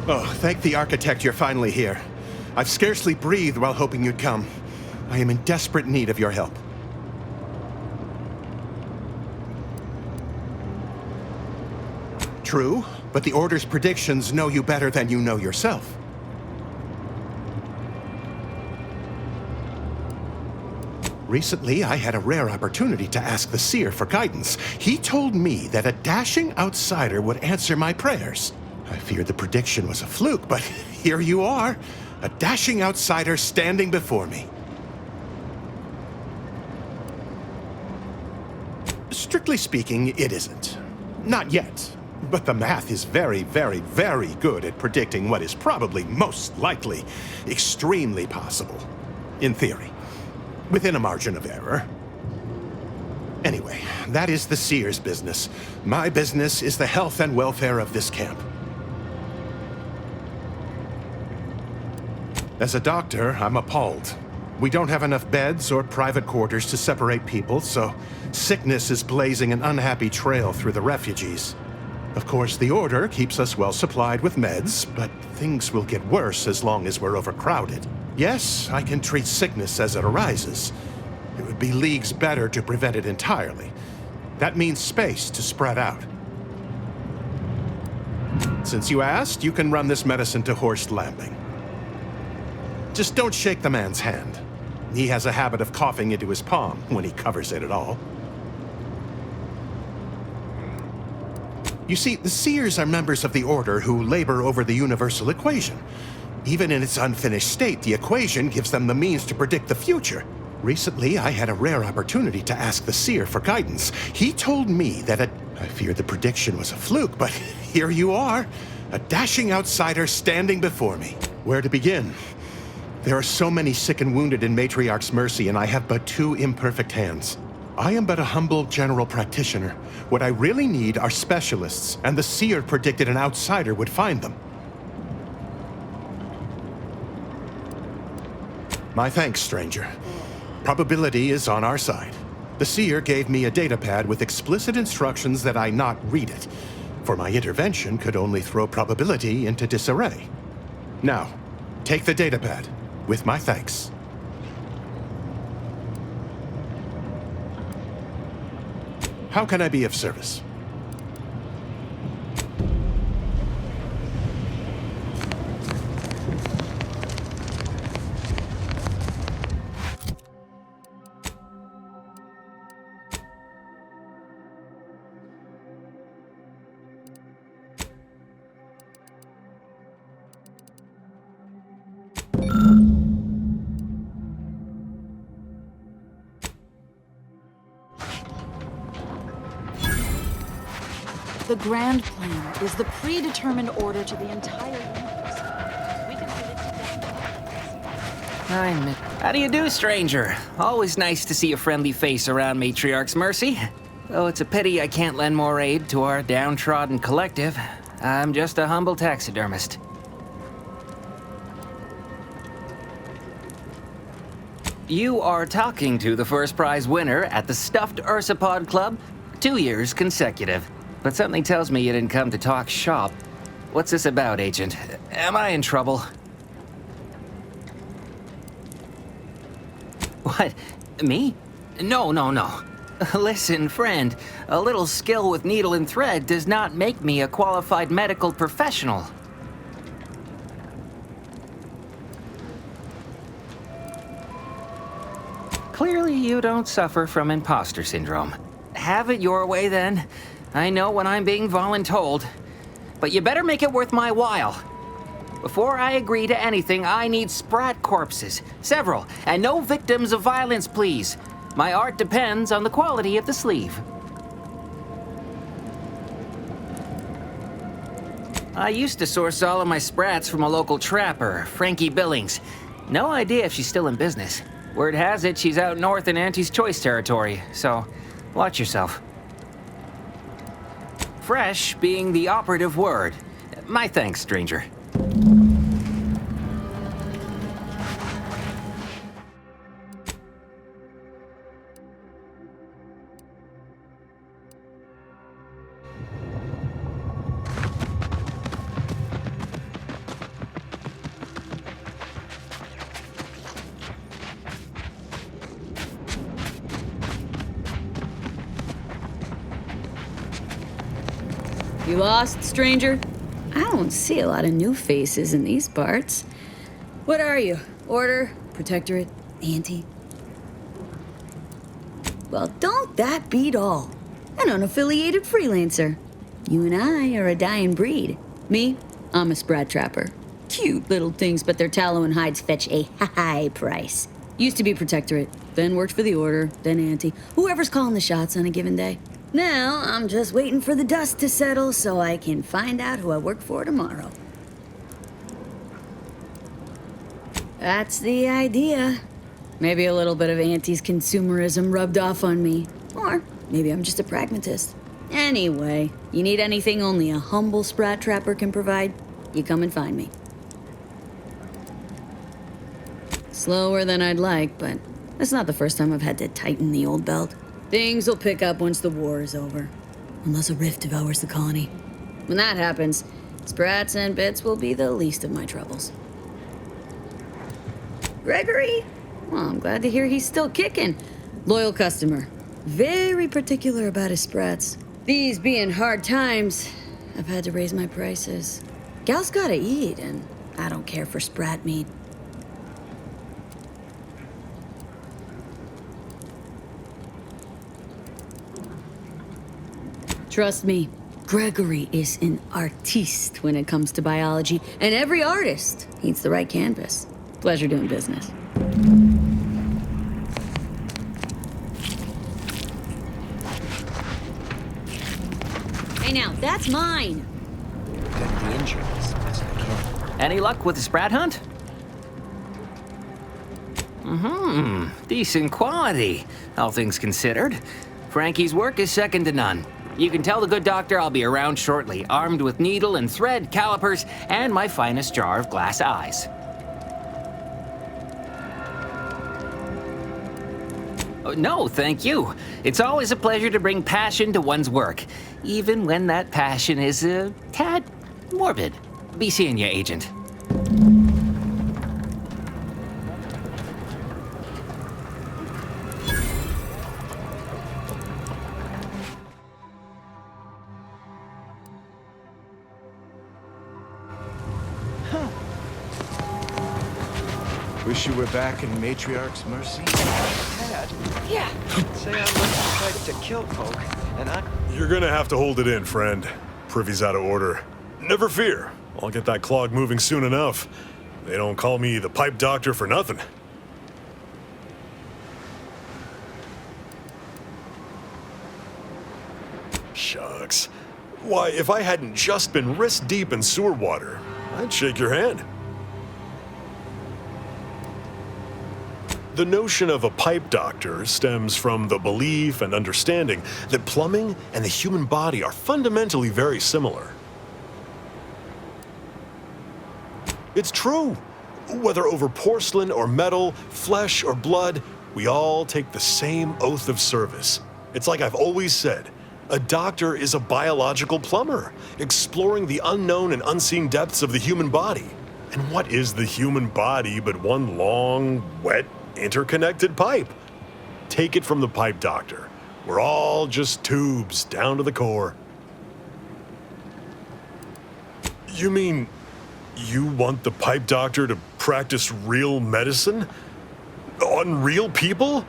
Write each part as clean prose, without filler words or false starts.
Oh, thank the architect you're finally here. I've scarcely breathed while hoping you'd come. I am in desperate need of your help. True, but the Order's predictions know you better than you know yourself. Recently, I had a rare opportunity to ask the Seer for guidance. He told me that a dashing outsider would answer my prayers. I feared the prediction was a fluke, but here you are. A dashing outsider standing before me. Strictly speaking, it isn't. Not yet. But the math is very, very, very good at predicting what is probably most likely extremely possible. In theory. Within a margin of error. Anyway, that is the Seer's business. My business is the health and welfare of this camp. As a doctor, I'm appalled. We don't have enough beds or private quarters to separate people, so sickness is blazing an unhappy trail through the refugees. Of course, the Order keeps us well supplied with meds, but things will get worse as long as we're overcrowded. Yes, I can treat sickness as it arises. It would be leagues better to prevent it entirely. That means space to spread out. Since you asked, you can run this medicine to Horst Lambing. Just don't shake the man's hand. He has a habit of coughing into his palm when he covers it at all. You see, the Seers are members of the Order who labor over the universal equation. Even in its unfinished state, the equation gives them the means to predict the future. Recently, I had a rare opportunity to ask the Seer for guidance. He told me that I feared the prediction was a fluke, but here you are. A dashing outsider standing before me. Where to begin? There are so many sick and wounded in Matriarch's Mercy, and I have but 2 imperfect hands. I am but a humble general practitioner. What I really need are specialists, and the Seer predicted an outsider would find them. My thanks, stranger. Probability is on our side. The Seer gave me a datapad with explicit instructions that I not read it, for my intervention could only throw probability into disarray. Now, take the datapad, with my thanks. How can I be of service? The Grand Plan is the predetermined order to the entire universe. We can put it together. How do you do, stranger? Always nice to see a friendly face around Matriarch's Mercy. Though it's a pity I can't lend more aid to our downtrodden collective. I'm just a humble taxidermist. You are talking to the first prize winner at the Stuffed Ursapod Club, 2 years consecutive. But something tells me you didn't come to talk shop. What's this about, Agent? Am I in trouble? What? Me? No. Listen, friend. A little skill with needle and thread does not make me a qualified medical professional. Clearly, you don't suffer from imposter syndrome. Have it your way, then. I know when I'm being voluntold. But you better make it worth my while. Before I agree to anything, I need sprat corpses. Several. And no victims of violence, please. My art depends on the quality of the sleeve. I used to source all of my sprats from a local trapper, Frankie Billings. No idea if she's still in business. Word has it she's out north in Auntie's Choice territory, so watch yourself. Fresh being the operative word. My thanks, stranger. You lost, stranger? I don't see a lot of new faces in these parts. What are you? Order? Protectorate? Anti? Well, don't that beat all? An unaffiliated freelancer. You and I are a dying breed. Me, I'm a Sprat Trapper. Cute little things, but their tallow and hides fetch a high price. Used to be Protectorate, then worked for the Order, then Anti. Whoever's calling the shots on a given day. Now, I'm just waiting for the dust to settle so I can find out who I work for tomorrow. That's the idea. Maybe a little bit of Auntie's consumerism rubbed off on me. Or maybe I'm just a pragmatist. Anyway, you need anything only a humble Sprat Trapper can provide, you come and find me. Slower than I'd like, but that's not the first time I've had to tighten the old belt. Things will pick up once the war is over. Unless a rift devours the colony. When that happens, Sprats and Bits will be the least of my troubles. Gregory? Well, I'm glad to hear he's still kicking. Loyal customer. Very particular about his Sprats. These being hard times, I've had to raise my prices. Gal's gotta eat, and I don't care for Sprat meat. Trust me, Gregory is an artiste when it comes to biology, and every artist needs the right canvas. Pleasure doing business. Hey now, that's mine! Protect the injured as best I can. Any luck with the Sprat hunt? Decent quality, all things considered. Frankie's work is second to none. You can tell the good doctor I'll be around shortly, armed with needle and thread, calipers, and my finest jar of glass eyes. Oh, no, thank you. It's always a pleasure to bring passion to one's work, even when that passion is a tad morbid. Be seeing you, Agent. Wish you were back in Matriarch's Mercy? Dad, Yeah. say I'm not the type to kill folk, and I... You're gonna have to hold it in, friend. Privy's out of order. Never fear. I'll get that clog moving soon enough. They don't call me the pipe doctor for nothing. Shucks. Why, if I hadn't just been wrist deep in sewer water, I'd shake your hand. The notion of a pipe doctor stems from the belief and understanding that plumbing and the human body are fundamentally very similar. It's true. Whether over porcelain or metal, flesh or blood, we all take the same oath of service. It's like I've always said, a doctor is a biological plumber, exploring the unknown and unseen depths of the human body. And what is the human body but one long, wet, interconnected pipe? Take it from the pipe doctor. We're all just tubes down to the core. You mean you want the pipe doctor to practice real medicine? On real people?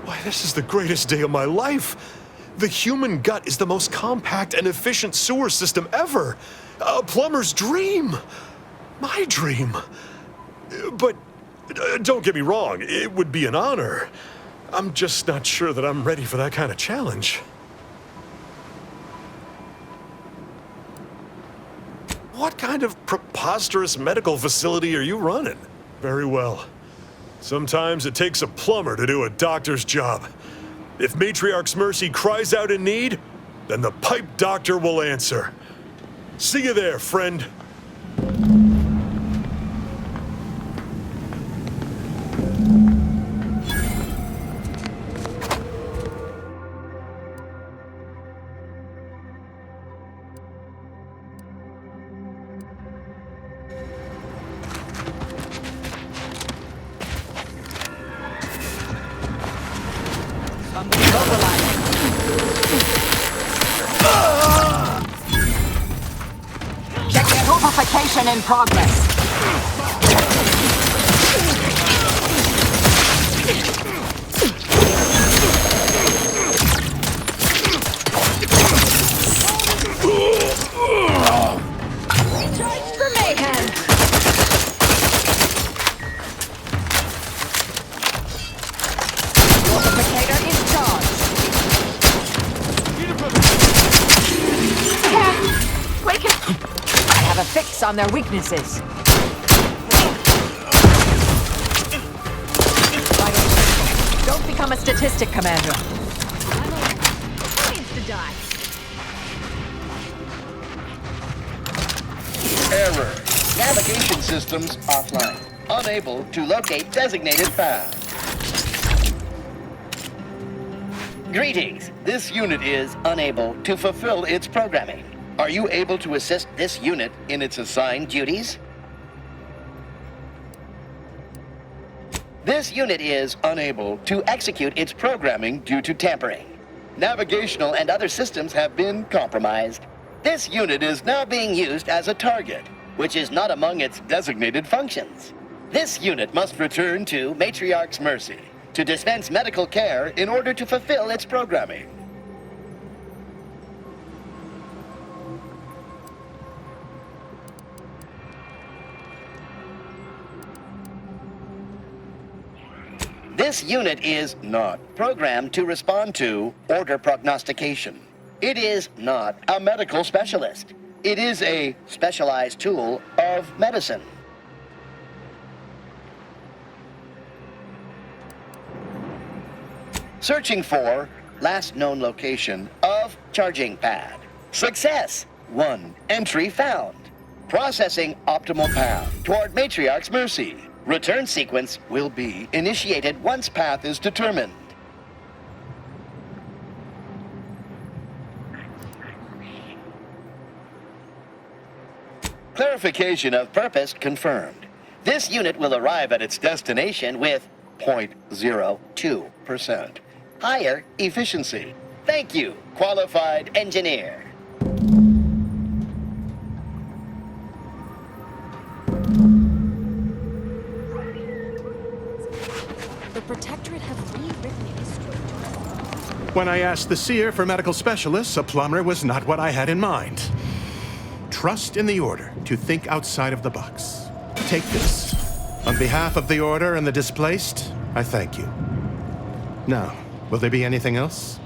Why, this is the greatest day of my life. The human gut is the most compact and efficient sewer system ever. A plumber's dream. My dream. But don't get me wrong, it would be an honor. I'm just not sure that I'm ready for that kind of challenge. What kind of preposterous medical facility are you running? Very well. Sometimes it takes a plumber to do a doctor's job. If Matriarch's Mercy cries out in need, then the pipe doctor will answer. See you there, friend. Detonation in progress. Charge for mayhem. Multiplicator in charge. Wake it. I have a fix on their weaknesses. Don't become a statistic, Commander. Who needs to die? Error. Navigation systems offline. Unable to locate designated path. Greetings. This unit is unable to fulfill its programming. Are you able to assist this unit in its assigned duties? This unit is unable to execute its programming due to tampering. Navigational and other systems have been compromised. This unit is now being used as a target, which is not among its designated functions. This unit must return to Matriarch's Mercy to dispense medical care in order to fulfill its programming. This unit is not programmed to respond to order prognostication. It is not a medical specialist. It is a specialized tool of medicine. Searching for last known location of charging pad. Success! 1 entry found. Processing optimal path toward Matriarch's Mercy. Return sequence will be initiated once path is determined. Clarification of purpose confirmed. This unit will arrive at its destination with 0.02% higher efficiency. Thank you, qualified engineer. The Protectorate have rewritten history. When I asked the Seer for medical specialists, a plumber was not what I had in mind. Trust in the Order to think outside of the box. Take this. On behalf of the Order and the displaced, I thank you. Now, will there be anything else?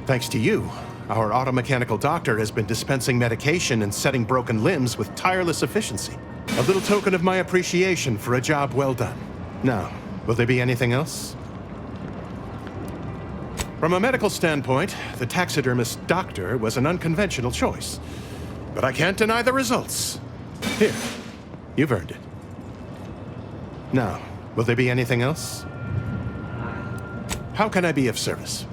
Thanks to you, our automechanical doctor has been dispensing medication and setting broken limbs with tireless efficiency. A little token of my appreciation for a job well done. Now, will there be anything else? From a medical standpoint, the taxidermist doctor was an unconventional choice. But I can't deny the results. Here, you've earned it. Now, will there be anything else? How can I be of service?